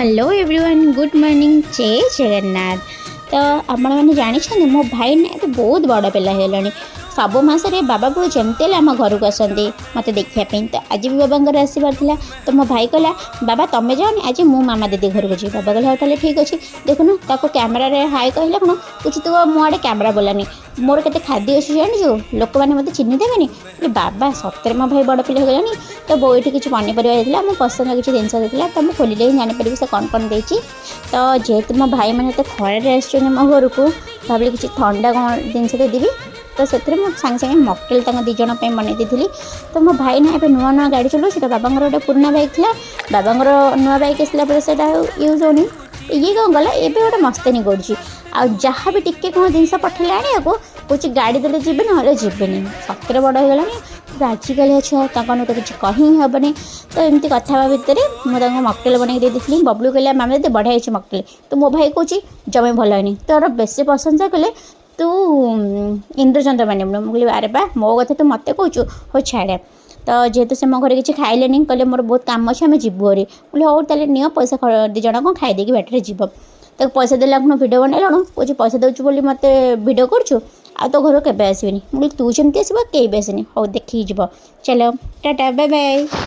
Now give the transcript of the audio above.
Hello everyone good morning जय जगन्नाथ। तो आपण मैंने जानी मो भाई ना ये बहुत बड़ पिला है सब मसरे बाबा बो जमती आम घर को आसती मत देखापी। तो आज भी बाबा आसबार था तो मो भाई कहला बाबा तुम्हें जाओ आज मु मामा दीदी घर को जी। बाबा कहला ताले ठीक अच्छे देखुन ताको कैमेरा हाई कहला कौन कुछ तू मो आड़े कैमेरा बोलानी मोर के खाद्य अच्छी जानु लोक मैंने मत चिन्ह देवेनि बाबा सतरे मो भाई बड़ पिला हो गलानी। तो बो ये किसी पनीपरिया देता मो पसंद किसी जिन देता तो मुझे खोलिले ही जानीपर से कौन कौन देती। तो जेहेतु मो भाई मैंने तो खरारे आस मो घर को भाविली किसी ठंडा कौन जिनस देवी तो से सागे सागे मकटेल दिज बनई दी। तो मो भाई ना ए नुआ नुआ गाड़ी चलो से बाबा गोटे पुराना बाइक था बाबा नुआ बाइक आसला से यूज होनी ये कौन गला एवं गोटे मस्तानी कर जहाँ भी टिके कौन जिन पठेले आने को कुछ गाड़ी देले जीवे ना जीवे सतरे बड़ हो गलानी। आजिकल छुआ तो किसी कहीं हेनी। तो एमती कथा भितर मुझे मकटेल बनई दी बबलू कहला मामा दे बढ़िया है मकटेल। तो मो भाई कौच जमे भल है तोर बेस प्रशंसा कले तू इंद्रचंद्र बन मुझे अरे बा मो कथा तू मत कौचु हो छाड़े। तो जेहेतु से मो घर किसी खाइले कहले मोर बहुत कम अच्छे आम जीवु हरी बोले हो तेल नि पैसा दिज कौन खाईदे बाटर जीव। तो पैसा देला भिडियो बनैलु कौच पैसा दूसरी बोली मत भिडियो करूँ आ तो घर के आसबि मुझे तू जमी आसब कई भी आसनी हो देखिए जीव चलो टाटा बाय बाय।